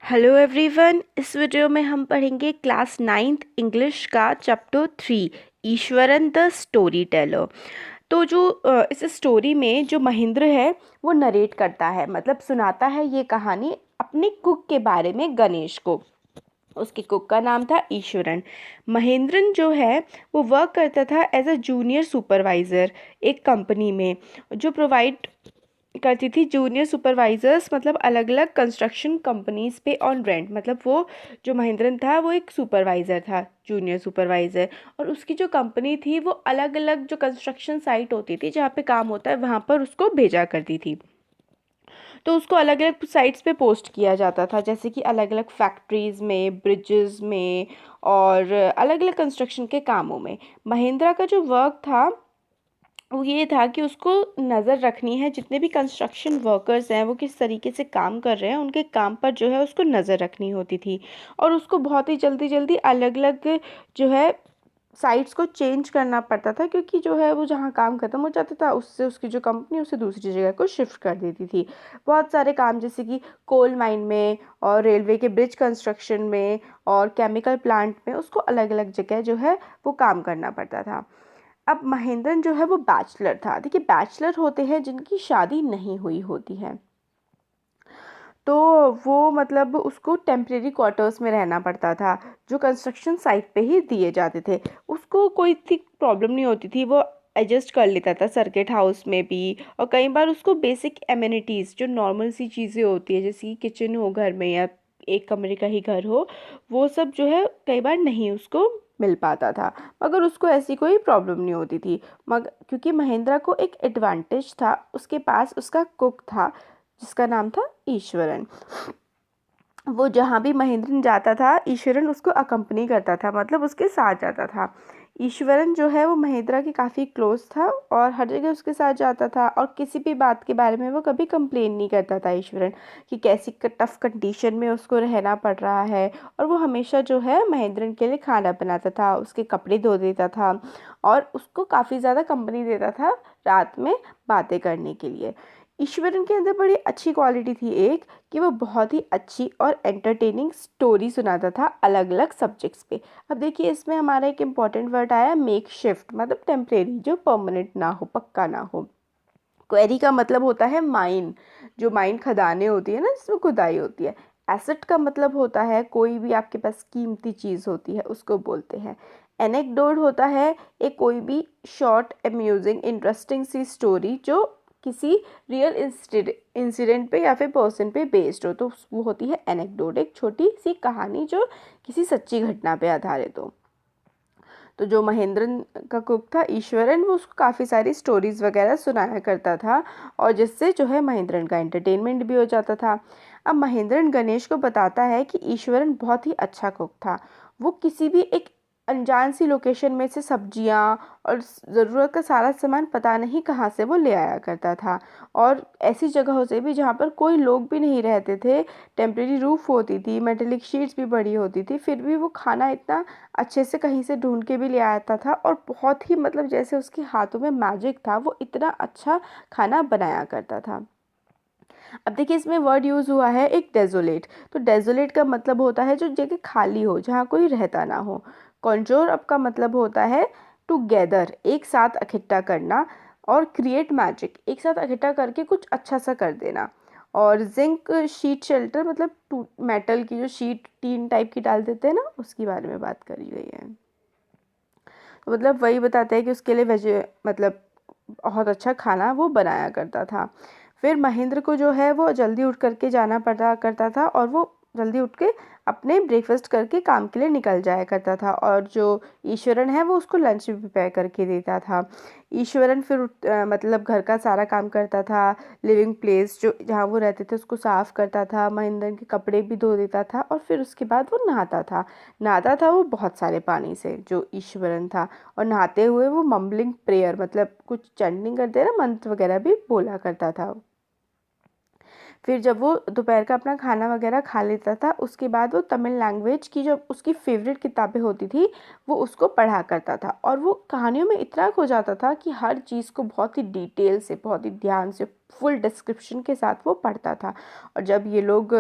Hello everyone. इस video में हम पढ़ेंगे क्लास 9th इंग्लिश का chapter 3 Eswaran the story teller. तो जो इस स्टोरी में जो महेंद्र है वो नरेट करता है, मतलब सुनाता है ये कहानी अपने कुक के बारे में, गणेश को। उसके कुक का नाम था ईश्वरन। महेंद्रन जो है वो वर्क करता था एज अ जूनियर सुपरवाइज़र एक कंपनी में, जो प्रोवाइड करती थी जूनियर सुपरवाइजर्स, मतलब अलग अलग कंस्ट्रक्शन कंपनीज पे ऑन रेंट। मतलब वो जो महेंद्रन था वो एक सुपरवाइज़र था, जूनियर सुपरवाइज़र, और उसकी जो कंपनी थी वो अलग अलग जो कंस्ट्रक्शन साइट होती थी जहाँ पे काम होता है वहाँ पर उसको भेजा करती थी। तो उसको अलग अलग साइट्स पे पोस्ट किया जाता था, जैसे कि अलग अलग फैक्ट्रीज़ में, ब्रिजेस में, और अलग अलग कंस्ट्रक्शन के कामों में। महिंद्रा का जो वर्क था वो ये था कि उसको नज़र रखनी है, जितने भी कंस्ट्रक्शन वर्कर्स हैं वो किस तरीके से काम कर रहे हैं, उनके काम पर जो है उसको नज़र रखनी होती थी। और उसको बहुत ही जल्दी जल्दी अलग अलग जो है साइट्स को चेंज करना पड़ता था, क्योंकि जो है वो जहाँ काम ख़त्म हो जाता था उससे उसकी जो कंपनी उसे दूसरी जगह को शिफ्ट कर देती थी। बहुत सारे काम, जैसे कि कोल माइन में और रेलवे के ब्रिज कंस्ट्रक्शन में और केमिकल प्लांट में, उसको अलग अलग जगह जो है वो काम करना पड़ता था। अब महेंद्रन जो है वो बैचलर था। देखिए, बैचलर होते हैं जिनकी शादी नहीं हुई होती है, तो वो मतलब उसको टेम्परेरी क्वार्टर्स में रहना पड़ता था जो कंस्ट्रक्शन साइट पे ही दिए जाते थे। उसको कोई थी प्रॉब्लम नहीं होती थी, वो एडजस्ट कर लेता था सर्किट हाउस में भी। और कई बार उसको बेसिक एमिनिटीज़, जो नॉर्मल सी चीज़ें होती है, जैसे कि किचन हो घर में या एक कमरे का ही घर हो, वो सब जो है कई बार नहीं उसको मिल पाता था। मगर उसको ऐसी कोई प्रॉब्लम नहीं होती थी, मगर क्योंकि महेंद्रा को एक एडवांटेज था, उसके पास उसका कुक था जिसका नाम था ईश्वरन। वो जहाँ भी महेंद्रन जाता था ईश्वरन उसको अकम्पनी करता था, मतलब उसके साथ जाता था। ईश्वरन जो है वो महेंद्रा के काफ़ी क्लोज था और हर जगह उसके साथ जाता था, और किसी भी बात के बारे में वो कभी कंप्लेन नहीं करता था ईश्वरन, कि कैसी टफ कंडीशन में उसको रहना पड़ रहा है। और वो हमेशा जो है महेंद्रन के लिए खाना बनाता था, उसके कपड़े धो देता था, और उसको काफ़ी ज़्यादा कंपनी देता था रात में बातें करने के लिए। ईश्वरन के अंदर बड़ी अच्छी क्वालिटी थी एक, कि वो बहुत ही अच्छी और एंटरटेनिंग स्टोरी सुनाता था अलग अलग सब्जेक्ट्स पे। अब देखिए, इसमें हमारा एक इम्पॉर्टेंट वर्ड आया मेक शिफ्ट, मतलब टेम्परेरी, जो परमानेंट ना हो, पक्का ना हो। क्वेरी का मतलब होता है माइन, जो माइन खदानें होती है ना, जिसमें खुदाई होती है। एसेट का मतलब होता है कोई भी आपके पास कीमती चीज़ होती है, उसको बोलते हैं। एनेक्डोट होता है एक कोई भी शॉर्ट, अम्यूजिंग, इंटरेस्टिंग सी स्टोरी जो किसी रियल इंसिडेंट पे या फिर पर्सन पे बेस्ड हो, तो वो होती है एनेक्डोट, एक छोटी सी कहानी जो किसी सच्ची घटना पे आधारित हो। तो जो महेंद्रन का कुक था ईश्वरन, वो उसको काफ़ी सारी स्टोरीज़ वगैरह सुनाया करता था, और जिससे जो है महेंद्रन का एंटरटेनमेंट भी हो जाता था। अब महेंद्रन गणेश को बताता है कि ईश्वरन बहुत ही अच्छा कुक था। वो किसी भी एक अनजान सी लोकेशन में से सब्जियां और ज़रूरत का सारा सामान पता नहीं कहाँ से वो ले आया करता था, और ऐसी जगहों से भी जहाँ पर कोई लोग भी नहीं रहते थे। टेम्परेरी रूफ होती थी, मेटेलिक शीट्स भी बड़ी होती थी, फिर भी वो खाना इतना अच्छे से कहीं से ढूंढ के भी ले आता था, और बहुत ही मतलब जैसे उसके हाथों में मैजिक था, वो इतना अच्छा खाना बनाया करता था। अब देखिए, इसमें वर्ड यूज़ हुआ है एक डेजोलेट। तो डेजोलेट का मतलब होता है जो जगह खाली हो, जहाँ कोई रहता ना हो। कॉन्जोर अप का मतलब होता है टू गैदर, एक साथ इकट्ठा करना। और क्रिएट मैजिक, एक साथ इकट्ठा करके कुछ अच्छा सा कर देना। और जिंक शीट शेल्टर, मतलब टू मेटल की जो शीट टीन टाइप की डाल देते हैं ना, उसके बारे में बात करी गई है। तो मतलब वही बताते हैं कि उसके लिए मतलब बहुत अच्छा खाना वो बनाया करता था। फिर महेंद्र को जो है वो जल्दी उठ करके जाना पड़ा करता था, और वो जल्दी उठ के अपने ब्रेकफास्ट करके काम के लिए निकल जाया करता था, और जो ईश्वरन है वो उसको लंच भी प्रिपेयर करके देता था। ईश्वरन फिर मतलब घर का सारा काम करता था, लिविंग प्लेस जो जहाँ वो रहते थे उसको साफ़ करता था, महेंद्र के कपड़े भी धो देता था, और फिर उसके बाद वो नहाता था वो बहुत सारे पानी से, जो ईश्वरन था। और नहाते हुए वो मम्बलिंग प्रेयर, मतलब कुछ चैंटिंग करते हैं ना, मंत्र वगैरह भी बोला करता था। फिर जब वो दोपहर का अपना खाना वगैरह खा लेता था उसके बाद वो तमिल लैंग्वेज की जो उसकी फेवरेट किताबें होती थी वो उसको पढ़ा करता था, और वो कहानियों में इतना खो जाता था कि हर चीज़ को बहुत ही डिटेल से, बहुत ही ध्यान से, फुल डिस्क्रिप्शन के साथ वो पढ़ता था। और जब ये लोग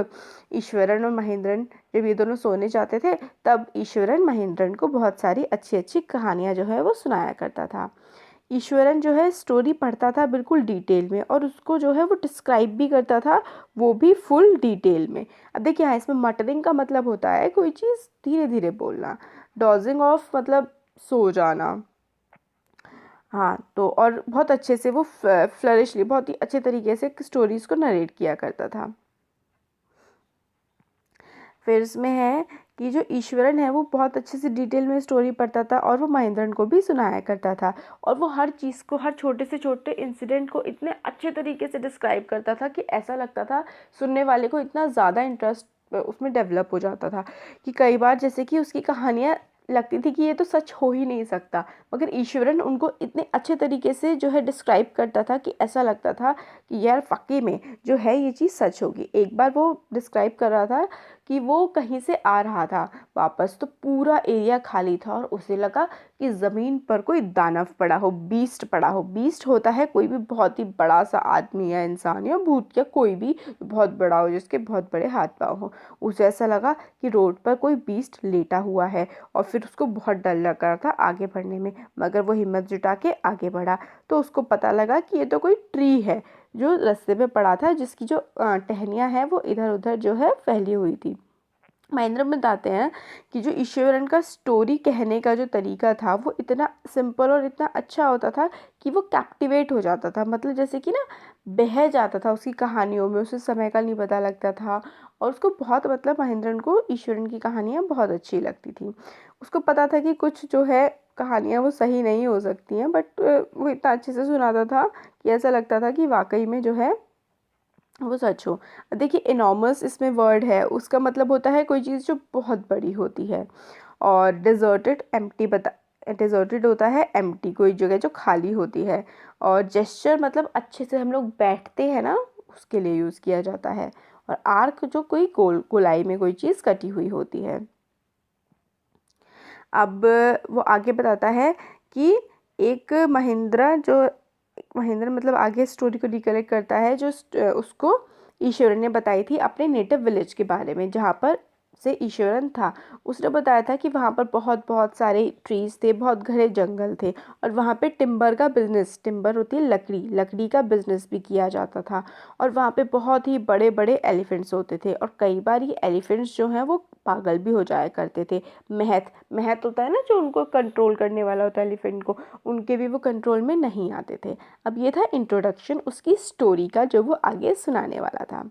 ईश्वरन और महेंद्रन जब ये दोनों सोने जाते थे तब ईश्वरन महेंद्रन को बहुत सारी अच्छी अच्छी कहानियाँ जो है वो सुनाया करता था। ईश्वरन जो है स्टोरी पढ़ता था बिल्कुल डिटेल में, और उसको जो है वो डिस्क्राइब भी करता था, वो भी फुल डिटेल में। अब देखिए हाँ, इसमें मटरिंग का मतलब होता है कोई चीज़ धीरे धीरे बोलना, डॉजिंग ऑफ मतलब सो जाना। हाँ, तो और बहुत अच्छे से वो फ्लरिशली बहुत ही अच्छे तरीके से स्टोरीज को नरेट किया करता था। फिर इसमें है कि जो ईश्वरन है वो बहुत अच्छे से डिटेल में स्टोरी पढ़ता था और वो महेंद्रन को भी सुनाया करता था, और वो हर चीज़ को, हर छोटे से छोटे इंसिडेंट को इतने अच्छे तरीके से डिस्क्राइब करता था कि ऐसा लगता था सुनने वाले को इतना ज़्यादा इंटरेस्ट उसमें डेवलप हो जाता था कि कई बार जैसे कि उसकी कहानियाँ लगती थी कि ये तो सच हो ही नहीं सकता, मगर ईश्वरन उनको इतने अच्छे तरीके से जो है डिस्क्राइब करता था कि ऐसा लगता था कि यार वाकई में जो है ये चीज़ सच होगी। एक बार वो डिस्क्राइब कर रहा था कि वो कहीं से आ रहा था वापस, तो पूरा एरिया खाली था और उसे लगा कि ज़मीन पर कोई दानव पड़ा हो, बीस्ट पड़ा हो। बीस्ट होता है कोई भी बहुत ही बड़ा सा आदमी या इंसान या भूत या कोई भी बहुत बड़ा हो, जिसके बहुत बड़े हाथ पाँव हो। उसे ऐसा लगा कि रोड पर कोई बीस्ट लेटा हुआ है, और फिर उसको बहुत डर लग रहा था आगे बढ़ने में, मगर वो हिम्मत जुटा के आगे बढ़ा तो उसको पता लगा कि ये तो कोई ट्री है जो रास्ते पे पड़ा था, जिसकी जो टहनियाँ हैं वो इधर उधर जो है फैली हुई थी। महेंद्र बताते हैं कि जो ईश्वरन का स्टोरी कहने का जो तरीका था वो इतना सिंपल और इतना अच्छा होता था कि वो कैप्टिवेट हो जाता था, मतलब जैसे कि ना बह जाता था उसकी कहानियों में, उसे समय का नहीं पता लगता था। और उसको बहुत, मतलब महेंद्रन को ईश्वरन की कहानियाँ बहुत अच्छी लगती थी। उसको पता था कि कुछ जो है कहानियाँ वो सही नहीं हो सकती हैं, बट वो इतना अच्छे से सुनाता था कि ऐसा लगता था कि वाकई में जो है वो सच हो। देखिए इनॉर्मस इसमें वर्ड है, उसका मतलब होता है कोई चीज़ जो बहुत बड़ी होती है। और डिजर्टेड एम्प्टी बता डिजर्टेड होता है एम्प्टी, कोई जगह जो खाली होती है। और जेस्चर मतलब अच्छे से हम लोग बैठते हैं ना, उसके लिए यूज़ किया जाता है। और आर्क जो कोई गोलाई में कोई चीज़ कटी हुई होती है। अब वो आगे बताता है कि एक महिंद्रा मतलब आगे स्टोरी को रिकलेक्ट करता है जो उसको ईश्वरन ने बताई थी अपने नेटिव विलेज के बारे में, जहाँ पर से ईश्वरन था। उसने बताया था कि वहाँ पर बहुत बहुत सारे ट्रीज थे, बहुत घने जंगल थे, और वहाँ पे टिम्बर का बिजनेस, टिम्बर होती है लकड़ी, लकड़ी का बिजनेस भी किया जाता था। और वहाँ पे बहुत ही बड़े बड़े एलिफेंट्स होते थे, और कई बार ये एलिफेंट्स जो हैं वो पागल भी हो जाया करते थे। महत महत होता है ना जो उनको कंट्रोल करने वाला होता है एलिफेंट को, उनके भी वो कंट्रोल में नहीं आते थे। अब ये था इंट्रोडक्शन उसकी स्टोरी का जो वो आगे सुनाने वाला था।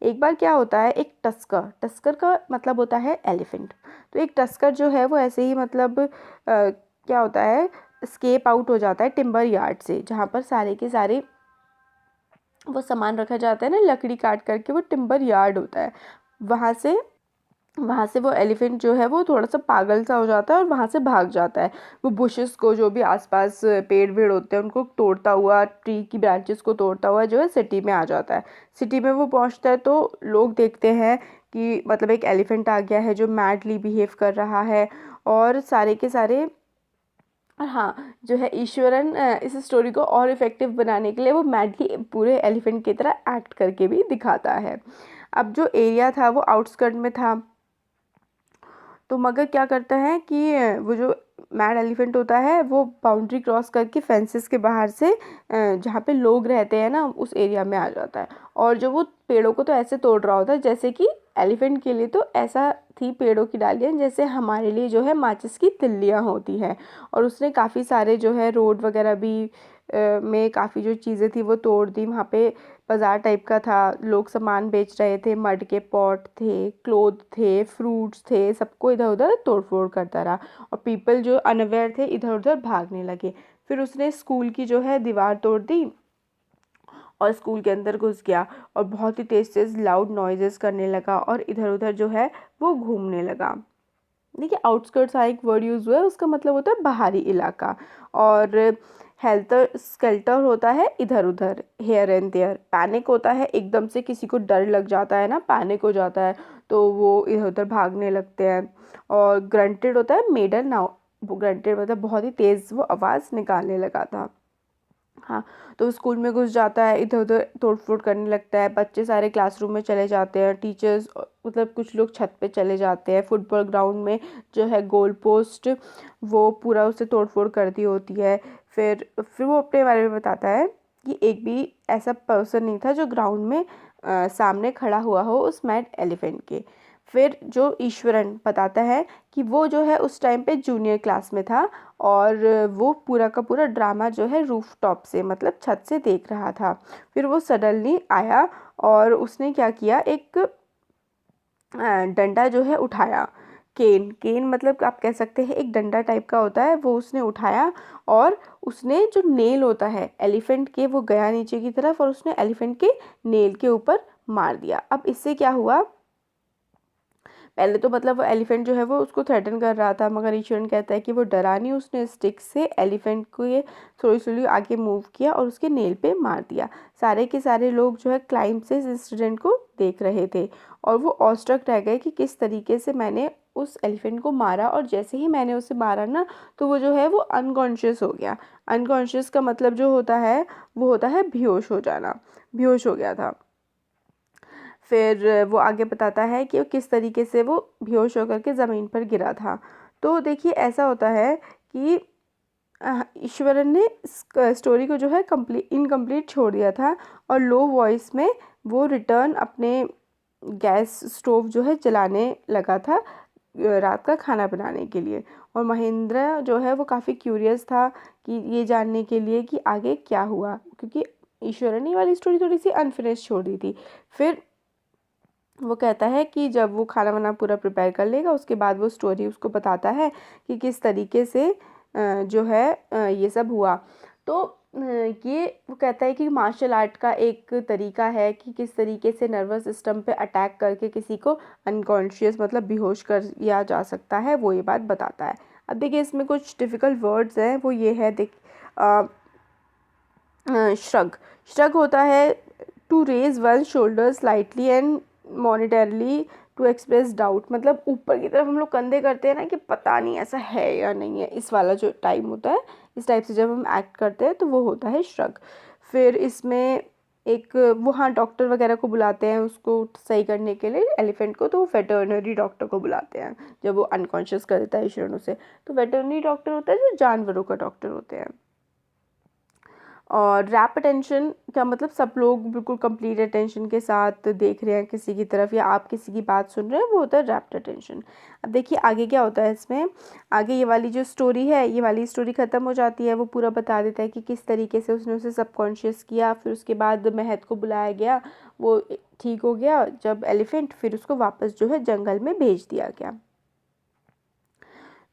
एक बार क्या होता है, एक टस्कर, टस्कर का मतलब होता है एलिफेंट। तो एक टस्कर जो है वो ऐसे ही मतलब क्या होता है, स्केप आउट हो जाता है टिम्बर यार्ड से, जहाँ पर सारे के सारे वो सामान रखा जाता है ना, लकड़ी काट करके, वो टिम्बर यार्ड होता है। वहाँ से वो एलिफेंट जो है वो थोड़ा सा पागल सा हो जाता है और वहाँ से भाग जाता है। वो बुशेस को, जो भी आसपास पेड़ वेड़ होते हैं उनको तोड़ता हुआ, ट्री की ब्रांचेस को तोड़ता हुआ जो है सिटी में आ जाता है। सिटी में वो पहुँचता है तो लोग देखते हैं कि मतलब एक एलिफेंट आ गया है जो मैडली बिहेव कर रहा है, और सारे के सारे। और हाँ, जो है ईश्वरन इस स्टोरी को और इफ़ेक्टिव बनाने के लिए वो मैडली पूरे एलिफेंट की तरह एक्ट करके भी दिखाता है। अब जो एरिया था वो आउटस्कर्ट में था, तो मगर क्या करता है कि वो जो मैड एलिफेंट होता है वो बाउंड्री क्रॉस करके फेंसेस के बाहर से जहाँ पे लोग रहते हैं ना उस एरिया में आ जाता है। और जो वो पेड़ों को तो ऐसे तोड़ रहा होता है जैसे कि एलिफेंट के लिए तो ऐसा थी पेड़ों की डालियाँ जैसे हमारे लिए जो है माचिस की तिल्लियाँ होती हैं। और उसने काफ़ी सारे जो है रोड वगैरह भी में काफ़ी जो चीज़ें थी वो तोड़ दी। वहाँ पे बाज़ार टाइप का था, लोग सामान बेच रहे थे, मड के पॉट थे, क्लोथ थे, फ्रूट्स थे, सबको इधर उधर तोड़ फोड़ करता रहा। और पीपल जो अनअवेयर थे इधर उधर भागने लगे। फिर उसने स्कूल की जो है दीवार तोड़ दी और स्कूल के अंदर घुस गया, और बहुत ही तेज़ तेज़ लाउड नॉइजेस करने लगा और इधर उधर जो है वो घूमने लगा। देखिए आउटस्कर्ट्स एक वर्ड यूज़ हुआ है, उसका मतलब होता है बाहरी इलाका। और हेल्टर स्केल्टर होता है इधर उधर, हेयर एंड देयर। पैनिक होता है एकदम से किसी को डर लग जाता है ना, पैनिक हो जाता है तो वो इधर उधर भागने लगते हैं। और ग्रंटेड होता है मेडल नाउ, वो ग्रंटेड मतलब बहुत ही तेज़ वो आवाज़ निकालने लगा था। हाँ, तो वो स्कूल में घुस जाता है, इधर उधर तोड़ फोड़ करने लगता है। बच्चे सारे क्लासरूम में चले जाते हैं, टीचर्स मतलब कुछ लोग छत पे चले जाते हैं। फुटबॉल ग्राउंड में जो है गोल पोस्ट वो पूरा उसे तोड़ फोड़ कर दी होती है। फिर वो अपने बारे में बताता है कि एक भी ऐसा पर्सन नहीं था जो ग्राउंड में सामने खड़ा हुआ हो उस मैड एलिफेंट के। फिर जो ईश्वरन बताता है कि वो जो है उस टाइम पे जूनियर क्लास में था और वो पूरा का पूरा ड्रामा जो है रूफ टॉप से मतलब छत से देख रहा था। फिर वो सडनली आया और उसने क्या किया, एक डंडा जो है उठाया। केन, केन मतलब आप कह सकते हैं एक डंडा टाइप का होता है, वो उसने उठाया और उसने जो नेल होता है एलिफेंट के वो गया नीचे की तरफ और उसने एलिफेंट के नेल के ऊपर मार दिया। अब इससे क्या हुआ, पहले तो मतलब वो एलिफेंट जो है वो उसको थ्रेटन कर रहा था, मगर ईश्वरन कहता है कि वो डरा नहीं, उसने स्टिक से एलिफेंट को ये थोड़ी थोड़ी आगे मूव किया और उसके नेल पे मार दिया। सारे के सारे लोग जो है क्लाइंब से इस इंसिडेंट को देख रहे थे और वो ऑस्ट्रक रह गए कि किस तरीके से मैंने उस एलिफेंट को मारा। और जैसे ही मैंने उसे मारा ना तो वो जो है वो अनकॉन्शियस हो गया। अनकॉन्शियस का मतलब जो होता है वो होता है बेहोश हो जाना, बेहोश हो गया था। फिर वो आगे बताता है कि वो किस तरीके से वो बेहोश होकर के ज़मीन पर गिरा था। तो देखिए ऐसा होता है कि ईश्वरन ने स्टोरी को जो है इनकम्प्लीट छोड़ दिया था और लो वॉइस में वो रिटर्न अपने गैस स्टोव जो है जलाने लगा था रात का खाना बनाने के लिए। और महेंद्र जो है वो काफ़ी क्यूरियस था कि ये जानने के लिए कि आगे क्या हुआ, क्योंकि ईश्वरन ने वाली स्टोरी थोड़ी सी अनफिनिश छोड़ दी थी। फिर वो कहता है कि जब वो खाना वाना पूरा प्रिपेयर कर लेगा उसके बाद वो स्टोरी उसको बताता है कि किस तरीके से जो है ये सब हुआ। तो ये वो कहता है कि मार्शल आर्ट का एक तरीका है कि किस तरीके से नर्वस सिस्टम पे अटैक करके किसी को अनकॉन्शियस मतलब बेहोश कर दिया जा सकता है, वो ये बात बताता है। अब देखिए इसमें कुछ डिफ़िकल्ट वर्ड्स हैं, वो ये है देख श्रग। श्रग होता है to raise one shoulder slightly and momentarily to express doubt, मतलब ऊपर की तरफ हम लोग कंधे करते हैं ना कि पता नहीं ऐसा है या नहीं है, इस वाला जो टाइम होता है इस टाइप से जब हम एक्ट करते हैं तो वो होता है श्रग। फिर इसमें एक वो हाँ डॉक्टर वगैरह को बुलाते हैं उसको सही करने के लिए एलिफेंट को, तो वो वेटरनरी डॉक्टर को बुलाते हैं जब वो अनकॉन्शियस कर देता है ईश्वरन उसे। तो वेटरनरी डॉक्टर होता है जो जानवरों का डॉक्टर होते हैं। और रैप अटेंशन का मतलब सब लोग बिल्कुल कंप्लीट अटेंशन के साथ देख रहे हैं किसी की तरफ या आप किसी की बात सुन रहे हैं, वो होता है रैप्ट अटेंशन। अब देखिए आगे क्या होता है इसमें, आगे ये वाली जो स्टोरी है ये वाली स्टोरी ख़त्म हो जाती है, वो पूरा बता देता है कि किस तरीके से उसने उसे सबकॉन्शियस किया। फिर उसके बाद महत को बुलाया गया, वो ठीक हो गया जब एलिफेंट, फिर उसको वापस जो है जंगल में भेज दिया गया।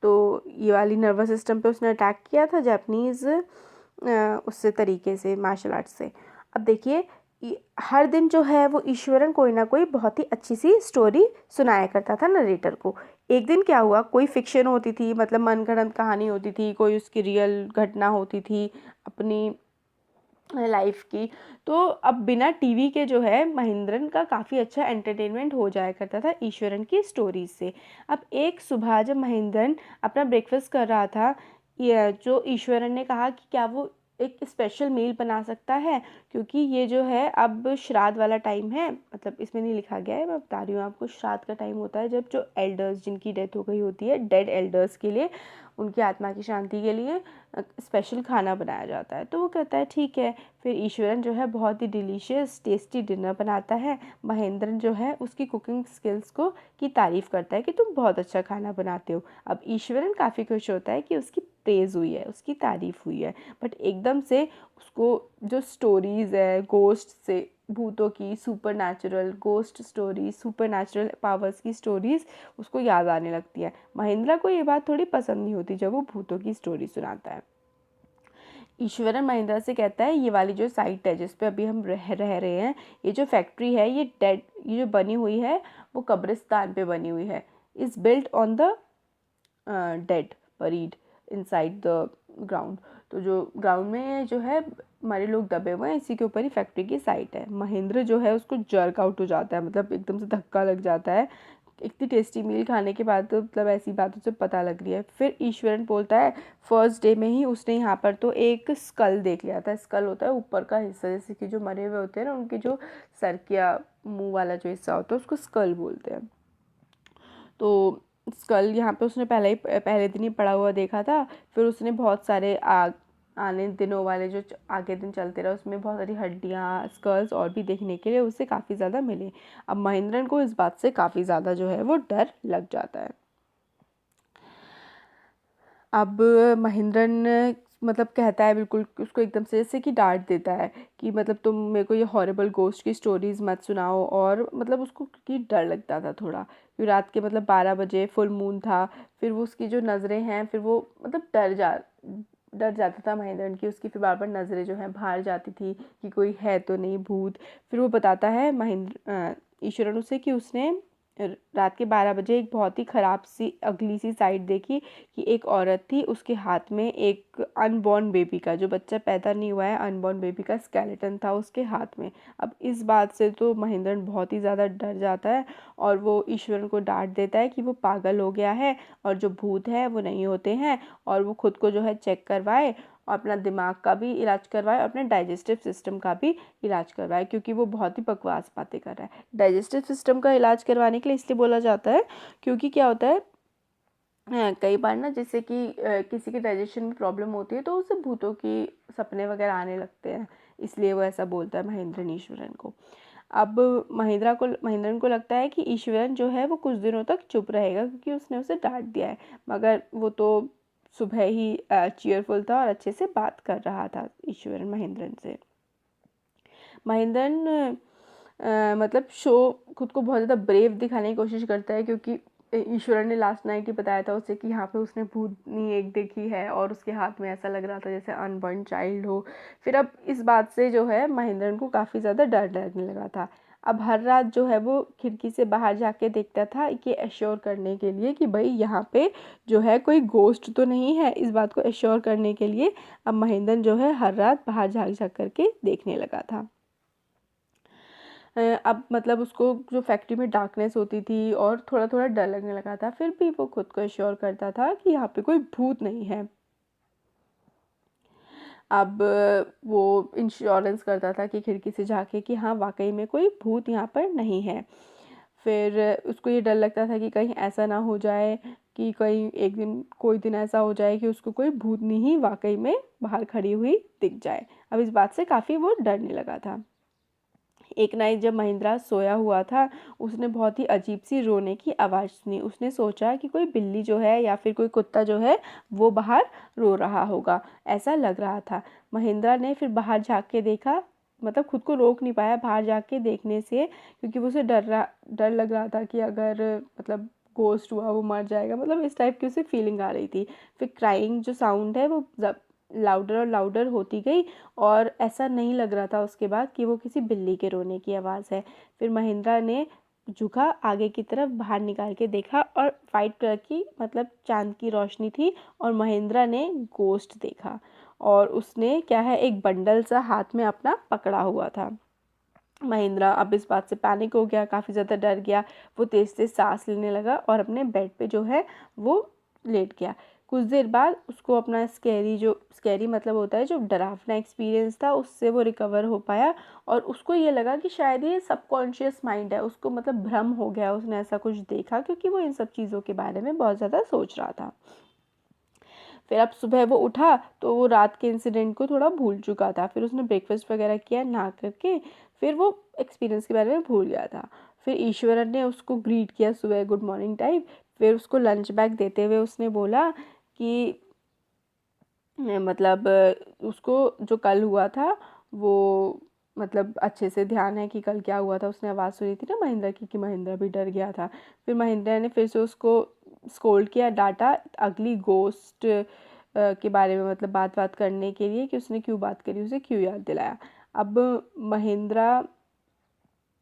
तो ये वाली नर्वस सिस्टम पे उसने अटैक किया था जापानीज़ उससे तरीके से मार्शल आर्ट से। अब देखिए हर दिन जो है वो ईश्वरन कोई ना कोई बहुत ही अच्छी सी स्टोरी सुनाया करता था नरेटर को। एक दिन क्या हुआ, कोई फिक्शन होती थी मतलब मनगढ़ंत कहानी होती थी, कोई उसकी रियल घटना होती थी अपनी लाइफ की। तो अब बिना टीवी के जो है महेंद्रन का काफ़ी अच्छा एंटरटेनमेंट हो जाया करता था ईश्वरन की स्टोरीज से। अब एक सुबह जब महेंद्रन अपना ब्रेकफास्ट कर रहा था, ये जो ईश्वरन ने कहा कि क्या वो एक स्पेशल मील बना सकता है, क्योंकि ये जो है अब श्राद्ध वाला टाइम है, मतलब इसमें नहीं लिखा गया है मैं बता रही हूँ आपको। श्राद्ध का टाइम होता है जब जो एल्डर्स जिनकी डेथ हो गई होती है, डेड एल्डर्स के लिए, उनकी आत्मा की शांति के लिए स्पेशल खाना बनाया जाता है। तो वो कहता है ठीक है। फिर ईश्वरन जो है बहुत ही डिलीशियस टेस्टी डिनर बनाता है। महेंद्रन जो है उसकी कुकिंग स्किल्स को की तारीफ़ करता है कि तुम बहुत अच्छा खाना बनाते हो। अब ईश्वरन काफ़ी खुश होता है कि उसकी प्रेज़ हुई है, उसकी तारीफ़ हुई है। बट एकदम से उसको जो स्टोरीज़ है गोस्ट से, भूतों की, super natural ghost stories, super natural powers की स्टोरीज़ उसको याद आने लगती है। महेंद्र को ये बात थोड़ी पसंद नहीं होती जब वो भूतों की स्टोरी सुनाता है। ईश्वरन महेंद्र से कहता है ये वाली जो साइट है जिस पे अभी हम रह रहे हैं, ये जो फैक्ट्री है ये डेड, ये जो बनी हुई है वो कब्रिस्तान पे बनी हुई है, is built on the dead buried inside the ground. तो जो ग्राउंड में जो है मरे लोग दबे हुए हैं, इसी के ऊपर ही फैक्ट्री की साइट है। महेंद्र जो है उसको जर्क आउट हो जाता है, मतलब एकदम से धक्का लग जाता है। इतनी टेस्टी मील खाने के बाद तो मतलब ऐसी बातों से पता लग रही है। फिर ईश्वरन बोलता है फर्स्ट डे में ही उसने यहाँ पर तो एक स्कल देख लिया था। स्कल होता है ऊपर का हिस्सा, जैसे कि जो मरे हुए होते हैं ना उनके जो सर या मुंह वाला जो हिस्सा होता है उसको स्कल बोलते हैं। तो स्कल यहाँ पे उसने पहले दिन ही पड़ा हुआ देखा था। फिर उसने बहुत सारे आने दिनों वाले जो आगे दिन चलते रहे उसमें बहुत सारी हड्डियाँ स्कल्स और भी देखने के लिए उसे काफ़ी ज़्यादा मिले। अब महेंद्रन को इस बात से काफ़ी ज़्यादा जो है वो डर लग जाता है। अब महेंद्रन मतलब कहता है बिल्कुल उसको एकदम से जैसे कि डांट देता है कि मतलब तुम मेरे को ये हॉरिबल गोस्ट की स्टोरीज मत सुनाओ। और मतलब उसको क्योंकि डर लगता था थोड़ा, क्योंकि रात के मतलब 12 बजे फुल मून था। फिर वो उसकी जो नज़रें हैं फिर वो मतलब डर जाता था महेंद्रन की। उसकी फिर बार बार नज़रें जो हैं बाहर जाती थी कि कोई है तो नहीं भूत। फिर वो बताता है ईश्वरन उसे कि उसने रात के 12 बजे एक बहुत ही ख़राब सी अगली सी साइट देखी कि एक औरत थी, उसके हाथ में एक अनबॉर्न बेबी का, जो बच्चा पैदा नहीं हुआ है, अनबॉर्न बेबी का स्केलेटन था उसके हाथ में। अब इस बात से तो महेंद्रन बहुत ही ज़्यादा डर जाता है और वो ईश्वरन को डांट देता है कि वो पागल हो गया है और जो भूत है वो नहीं होते हैं, और वो खुद को जो है चेक करवाए और अपना दिमाग का भी इलाज करवाए और अपने डाइजेस्टिव सिस्टम का भी इलाज करवाए, क्योंकि वो बहुत ही बकवास बातें कर रहा है। डाइजेस्टिव सिस्टम का इलाज करवाने के लिए इसलिए बोला जाता है क्योंकि क्या होता है कई बार ना जैसे कि किसी के डाइजेशन में प्रॉब्लम होती है तो उसे भूतों की सपने वगैरह आने लगते हैं, इसलिए वो ऐसा बोलता है महेंद्रन ईश्वरन को। अब महेंद्रन को लगता है कि ईश्वरन जो है वो कुछ दिनों तक चुप रहेगा क्योंकि उसने उसे डांट दिया है, मगर वो तो सुबह ही चीयरफुल था और अच्छे से बात कर रहा था ईश्वरन महेंद्रन से। महेंद्रन मतलब शो खुद को बहुत ज़्यादा ब्रेव दिखाने की कोशिश करता है, क्योंकि ईश्वर ने लास्ट नाइट ही बताया था उसे कि यहाँ पे उसने भूतनी एक देखी है और उसके हाथ में ऐसा लग रहा था जैसे अनबॉर्न चाइल्ड हो। फिर अब इस बात से जो है महेंद्रन को काफ़ी ज़्यादा डर लगने लगा था। अब हर रात जो है वो खिड़की से बाहर जाके देखता था ये एश्योर करने के लिए कि भाई यहाँ पे जो है कोई गोस्ट तो नहीं है। इस बात को एश्योर करने के लिए अब महेंद्रन जो है हर रात बाहर झाँक झाँक करके देखने लगा था। अब मतलब उसको जो फैक्ट्री में डार्कनेस होती थी और थोड़ा थोड़ा डर लगने लगा था, फिर भी वो खुद को एश्योर करता था कि यहाँ पे कोई भूत नहीं है। अब वो इंश्योरेंस करता था कि खिड़की से झाँके कि हाँ वाकई में कोई भूत यहाँ पर नहीं है। फिर उसको ये डर लगता था कि कहीं ऐसा ना हो जाए कि कहीं एक दिन कोई दिन ऐसा हो जाए कि उसको कोई भूतनी ही वाकई में बाहर खड़ी हुई दिख जाए। अब इस बात से काफ़ी वो डरने लगा था। एक नाइट जब महिंद्रा सोया हुआ था उसने बहुत ही अजीब सी रोने की आवाज़ सुनी। उसने सोचा कि कोई बिल्ली जो है या फिर कोई कुत्ता जो है वो बाहर रो रहा होगा, ऐसा लग रहा था। महिंद्रा ने फिर बाहर झाँक के देखा, मतलब खुद को रोक नहीं पाया बाहर जाके देखने से, क्योंकि वो उसे डर लग रहा था कि अगर मतलब गोस्ट हुआ वो मर जाएगा, मतलब इस टाइप की उसे फीलिंग आ रही थी। फिर क्राइंग जो साउंड है वो लाउडर और लाउडर होती गई और ऐसा नहीं लग रहा था उसके बाद कि वो किसी बिल्ली के रोने की आवाज़ है। फिर महिंद्रा ने झुका आगे की तरफ बाहर निकाल के देखा और वाइट कलर की मतलब चांद की रोशनी थी और महिंद्रा ने गोस्ट देखा और उसने क्या है एक बंडल सा हाथ में अपना पकड़ा हुआ था। महिंद्रा अब इस बात से पैनिक हो गया, काफ़ी ज़्यादा डर गया। वो तेज़ तेज़ सांस लेने लगा और अपने बेड पे जो है वो लेट गया। कुछ देर बाद उसको अपना स्कैरी मतलब होता है जो डरावना एक्सपीरियंस था उससे वो रिकवर हो पाया और उसको ये लगा कि शायद ये सबकॉन्शियस माइंड है, उसको मतलब भ्रम हो गया, उसने ऐसा कुछ देखा क्योंकि वो इन सब चीज़ों के बारे में बहुत ज़्यादा सोच रहा था। फिर अब सुबह वो उठा तो वो रात के इंसिडेंट को थोड़ा भूल चुका था। फिर उसने ब्रेकफास्ट वगैरह किया नहा करके, फिर वो एक्सपीरियंस के बारे में भूल गया था। फिर ईश्वरन ने उसको ग्रीट किया सुबह गुड मॉर्निंग टाइप। फिर उसको लंच बैग देते हुए उसने बोला कि मतलब उसको जो कल हुआ था वो मतलब अच्छे से ध्यान है कि कल क्या हुआ था। उसने आवाज़ सुनी थी ना महिंद्रा की कि महिंद्रा भी डर गया था। फिर महिंद्रा ने फिर से उसको स्कोल्ड किया, डांटा अगली गोस्ट के बारे में मतलब बात करने के लिए कि उसने क्यों बात करी, उसे क्यों याद दिलाया। अब महिंद्रा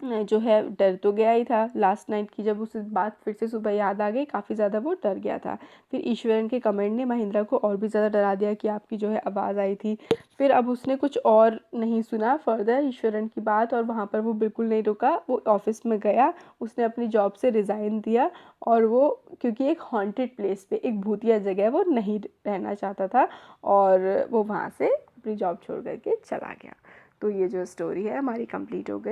जो है डर तो गया ही था लास्ट नाइट की, जब उसे बात फिर से सुबह याद आ गई, काफ़ी ज़्यादा वो डर गया था। फिर ईश्वरन के कमेंट ने महिंद्रा को और भी ज़्यादा डरा दिया कि आपकी जो है आवाज़ आई थी। फिर अब उसने कुछ और नहीं सुना फर्दर ईश्वरन की बात, और वहाँ पर वो बिल्कुल नहीं रुका, वो ऑफिस में गया, उसने अपनी जॉब से रिज़ाइन दिया, और वो क्योंकि एक हॉन्टेड प्लेस पे, एक भूतिया जगह वो नहीं रहना चाहता था, और वो वहाँ से अपनी जॉब छोड़ करके चला गया। तो ये जो स्टोरी है हमारी कंप्लीट हो गई।